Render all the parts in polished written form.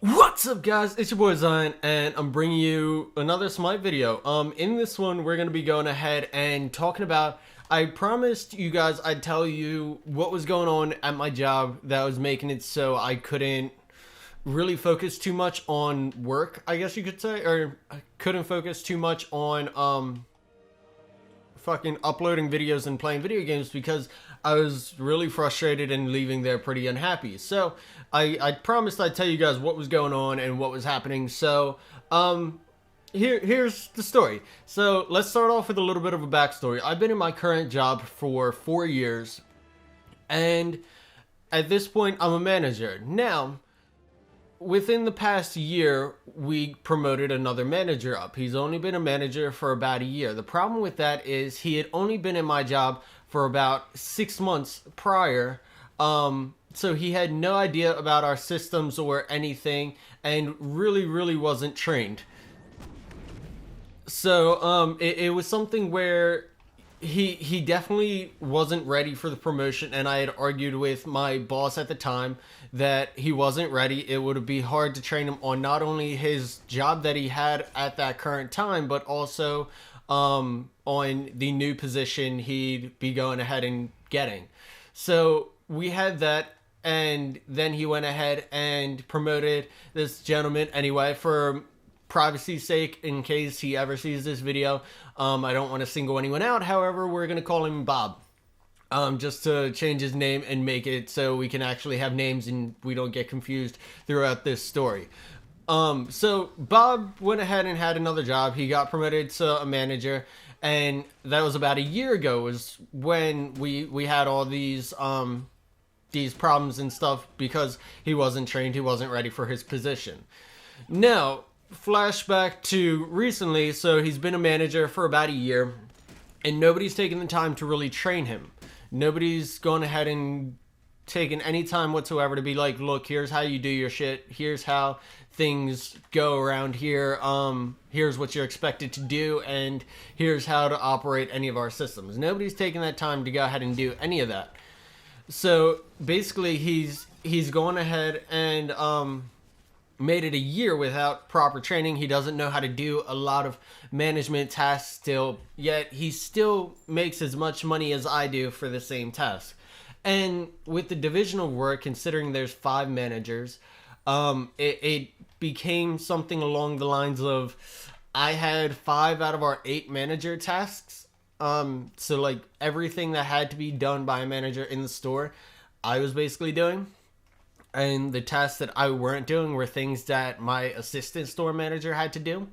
What's up, guys? It's your boy Zion, and I'm bringing you another Smite video. In this one, we're gonna be going ahead and talking about. I promised you guys I'd tell you what was going on at my job that was making it so I couldn't really focus too much on work, I guess you could say, or I couldn't focus too much on fucking uploading videos and playing video games because I was really frustrated and leaving there pretty unhappy. So I promised I'd tell you guys what was going on and what was happening. So here's the story. So let's start off with a little bit of a backstory. I've been in my current job for 4 years, and at this point I'm a manager. Now, within the past year, we promoted another manager up. He's only been a manager for about a year. The problem with that is he had only been in my job for about 6 months prior. So he had no idea about our systems or anything and really wasn't trained. So it was something where he definitely wasn't ready for the promotion, and I had argued with my boss at the time that he wasn't ready. It would be hard to train him on not only his job that he had at that current time, but also on the new position he'd be going ahead and getting. So we had that, and then he went ahead and promoted this gentleman anyway. For privacy's sake, in case he ever sees this video, I don't want to single anyone out. However, we're going to call him Bob, just to change his name and make it so we can actually have names and we don't get confused throughout this story. So Bob went ahead and had another job. He got promoted to a manager, and that was about a year ago was when we had all these problems and stuff because he wasn't trained, he wasn't ready for his position. Now, flashback to recently. So he's been a manager for about a year, and nobody's taken the time to really train him. Nobody's gone ahead and taken any time whatsoever to be like, look, here's how you do your shit, here's how things go around here, here's what you're expected to do, and here's how to operate any of our systems. Nobody's taken that time to go ahead and do any of that. So basically he's gone ahead and made it a year without proper training. He doesn't know how to do a lot of management tasks still, yet he still makes as much money as I do for the same task. And with the divisional work, considering there's 5 managers, it became something along the lines of I had 5 out of our 8 manager tasks. So like everything that had to be done by a manager in the store, I was basically doing. And the tasks that I weren't doing were things that my assistant store manager had to do.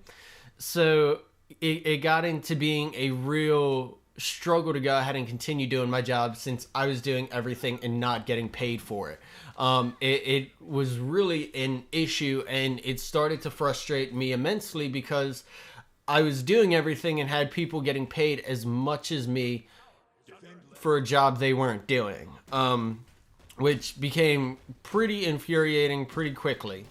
So it got into being a real struggle to go ahead and continue doing my job since I was doing everything and not getting paid for it. It was really an issue, and it started to frustrate me immensely because I was doing everything and had people getting paid as much as me for a job they weren't doing. Which became pretty infuriating pretty quickly.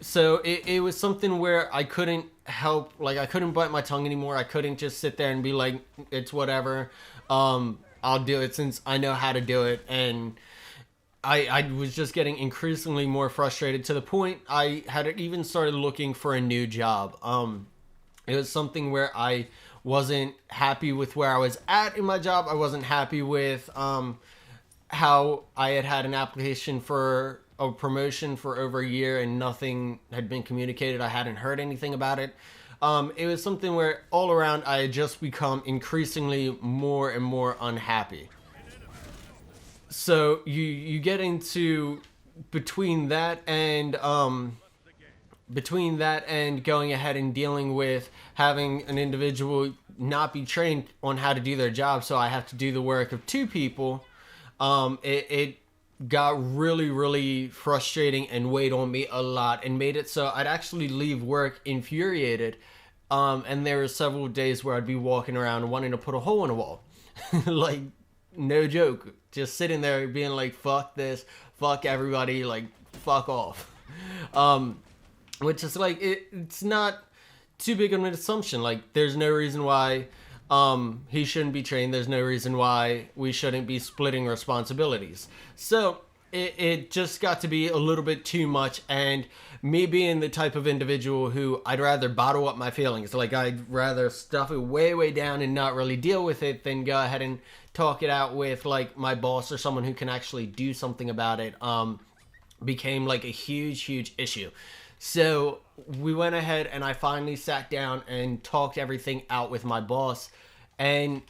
So it was something where I couldn't help, like I couldn't bite my tongue anymore. I couldn't just sit there and be like, it's whatever. I'll do it since I know how to do it. And I was just getting increasingly more frustrated to the point I had even started looking for a new job. It was something where I wasn't happy with where I was at in my job. I wasn't happy with how I had an application for a promotion for over a year and nothing had been communicated. I hadn't heard anything about it. It was something where all around I had just become increasingly more and more unhappy. So you get into between that and going ahead and dealing with having an individual not be trained on how to do their job, so I have to do the work of 2 people. It got really frustrating and weighed on me a lot and made it so I'd actually leave work infuriated. And there were several days where I'd be walking around wanting to put a hole in a wall. Like, no joke. Just sitting there being like, fuck this, fuck everybody, like, fuck off. Which is like, it's not too big of an assumption. Like, there's no reason why he shouldn't be trained. There's no reason why we shouldn't be splitting responsibilities. So it just got to be a little bit too much. And me being the type of individual who I'd rather bottle up my feelings, like I'd rather stuff it way, way down and not really deal with it than go ahead and talk it out with like my boss or someone who can actually do something about it, became like a huge, huge issue. So we went ahead and I finally sat down and talked everything out with my boss, and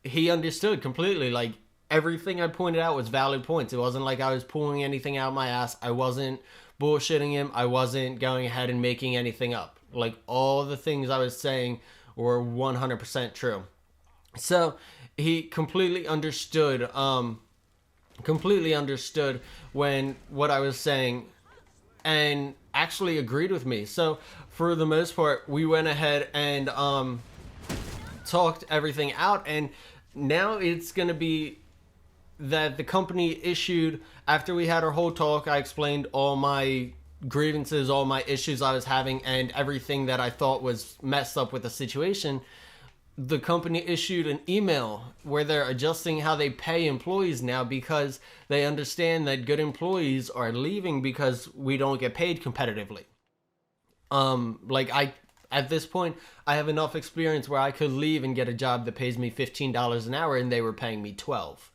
he understood completely. Like everything I pointed out was valid points. It wasn't like I was pulling anything out of my ass. I wasn't bullshitting him. I wasn't going ahead and making anything up. Like all the things I was saying were 100% true. So he completely understood when what I was saying, and actually agreed with me. So for the most part, we went ahead and talked everything out, and now it's going to be that the company issued, after we had our whole talk, I explained all my grievances, all my issues I was having, and everything that I thought was messed up with the situation. The company issued an email where they're adjusting how they pay employees now, because they understand that good employees are leaving because we don't get paid competitively. At this point, I have enough experience where I could leave and get a job that pays me $15 an hour, and they were paying me 12.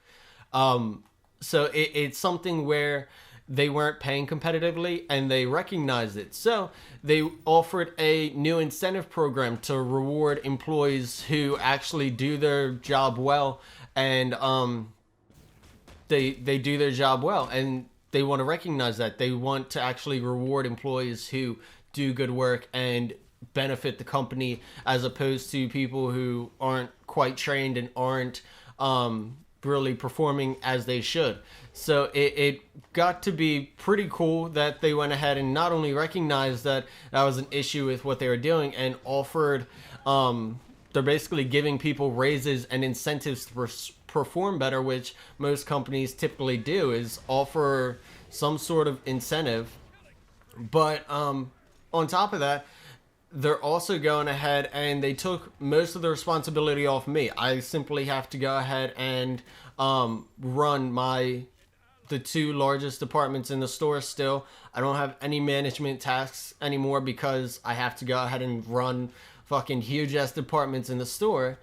So it's something where they weren't paying competitively, and they recognized it. So they offered a new incentive program to reward employees who actually do their job well, and they do their job well, and they want to recognize that. They want to actually reward employees who do good work and benefit the company, as opposed to people who aren't quite trained and aren't really performing as they should. So it got to be pretty cool that they went ahead and not only recognized that that was an issue with what they were doing, and offered, they're basically giving people raises and incentives to perform better, which most companies typically do, is offer some sort of incentive. But on top of that, they're also going ahead and they took most of the responsibility off me. I simply have to go ahead and run the two largest departments in the store still. I don't have any management tasks anymore because I have to go ahead and run fucking huge ass departments in the store.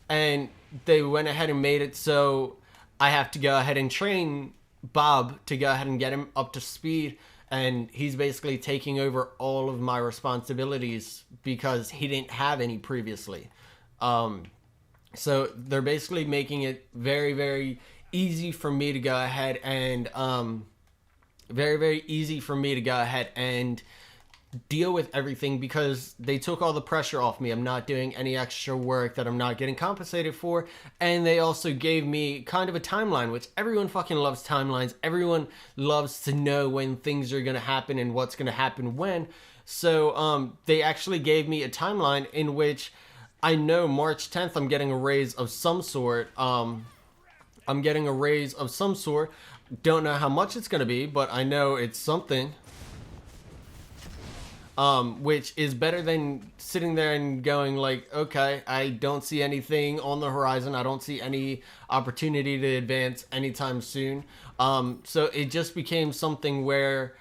And they went ahead and made it so I have to go ahead and train Bob to go ahead and get him up to speed, and he's basically taking over all of my responsibilities because he didn't have any previously. So they're basically making it very, very easy for me to go ahead and very, very easy for me to go ahead and deal with everything, because they took all the pressure off me. I'm not doing any extra work that I'm not getting compensated for. And they also gave me kind of a timeline, which everyone fucking loves timelines. Everyone loves to know when things are going to happen and what's going to happen when. So they actually gave me a timeline in which I know March 10th I'm getting a raise of some sort. I'm getting a raise of some sort. Don't know how much it's going to be, but I know it's something. Which is better than sitting there and going like, okay, I don't see anything on the horizon. I don't see any opportunity to advance anytime soon. So it just became something where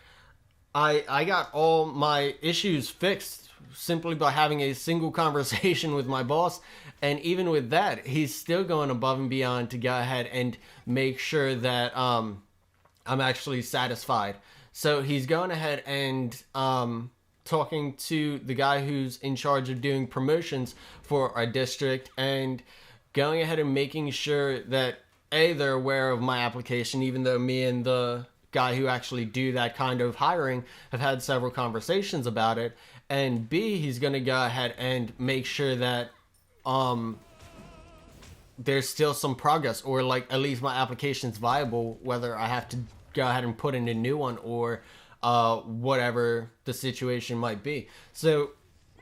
I got all my issues fixed simply by having a single conversation with my boss. And even with that, he's still going above and beyond to go ahead and make sure that I'm actually satisfied. So he's going ahead and talking to the guy who's in charge of doing promotions for our district, and going ahead and making sure that they're aware of my application, even though me and the guy who actually do that kind of hiring have had several conversations about it, and B, he's going to go ahead and make sure that there's still some progress, or like at least my application's viable, whether I have to go ahead and put in a new one or whatever the situation might be. So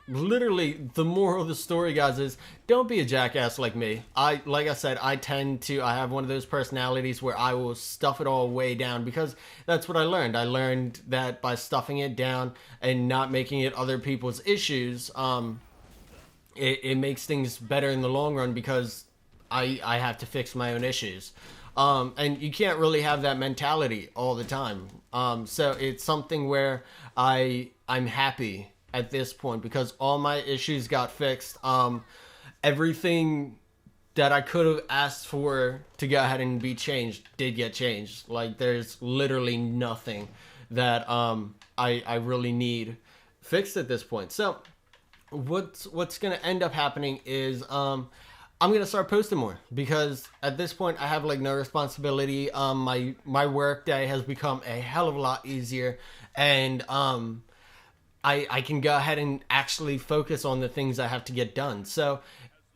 literally the moral of the story, guys, is don't be a jackass like me. Like I said, I have one of those personalities where I will stuff it all way down, because that's what I learned. I learned that by stuffing it down and not making it other people's issues, it makes things better in the long run, because I have to fix my own issues. And you can't really have that mentality all the time. So it's something where I'm happy at this point because all my issues got fixed. Everything that I could have asked for to go ahead and be changed did get changed. Like there's literally nothing that I really need fixed at this point. So what's gonna end up happening is I'm gonna start posting more because at this point I have like no responsibility. My work day has become a hell of a lot easier, and I can go ahead and actually focus on the things I have to get done. So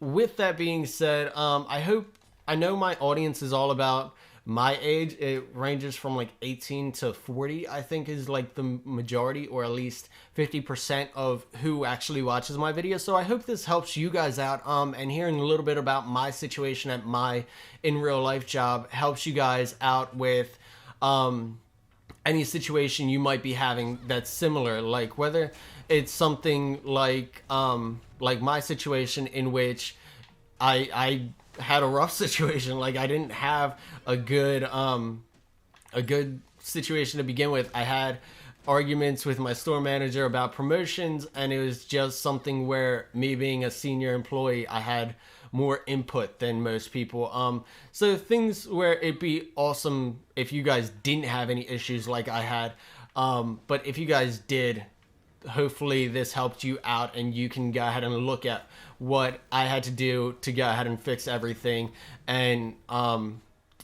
with that being said, I know my audience is all about my age. It ranges from like 18 to 40, I think is like the majority, or at least 50% of who actually watches my videos. So I hope this helps you guys out. And hearing a little bit about my situation at my in real life job helps you guys out with any situation you might be having that's similar, like whether it's something like my situation in which I had a rough situation. Like I didn't have a good situation to begin with. I had arguments with my store manager about promotions, and it was just something where me being a senior employee, I had more input than most people. So things where it'd be awesome if you guys didn't have any issues like I had. But if you guys did, hopefully this helped you out and you can go ahead and look at what I had to do to go ahead and fix everything and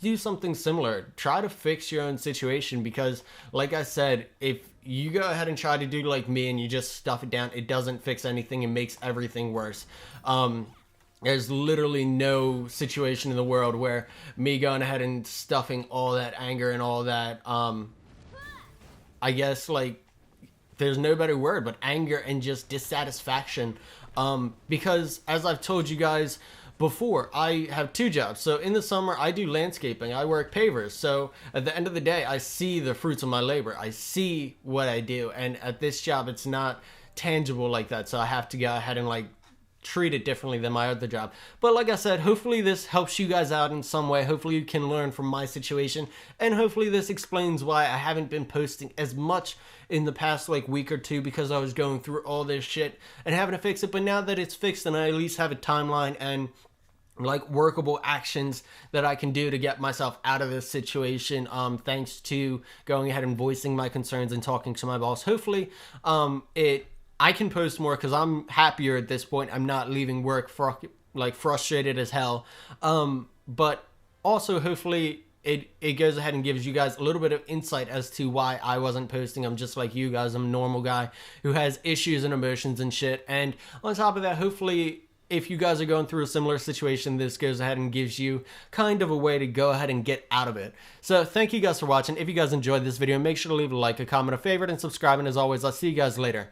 do something similar. Try to fix your own situation because, like I said, if you go ahead and try to do like me and you just stuff it down, it doesn't fix anything. It makes everything worse. There's literally no situation in the world where me going ahead and stuffing all that anger and all that, I guess, like, there's no better word, but anger and just dissatisfaction. Because as I've told you guys before, I have two jobs. So in the summer, I do landscaping. I work pavers. So at the end of the day, I see the fruits of my labor. I see what I do. And at this job, it's not tangible like that. So I have to go ahead and like treat it differently than my other job. But like I said, hopefully this helps you guys out in some way. Hopefully you can learn from my situation, and hopefully this explains why I haven't been posting as much in the past like week or two, because I was going through all this shit and having to fix it. But now that it's fixed and I at least have a timeline and like workable actions that I can do to get myself out of this situation, thanks to going ahead and voicing my concerns and talking to my boss, hopefully I can post more because I'm happier at this point. I'm not leaving work frustrated as hell. But also hopefully it goes ahead and gives you guys a little bit of insight as to why I wasn't posting. I'm just like you guys. I'm a normal guy who has issues and emotions and shit. And on top of that, hopefully if you guys are going through a similar situation, this goes ahead and gives you kind of a way to go ahead and get out of it. So thank you guys for watching. If you guys enjoyed this video, make sure to leave a like, a comment, a favorite, and subscribe. And as always, I'll see you guys later.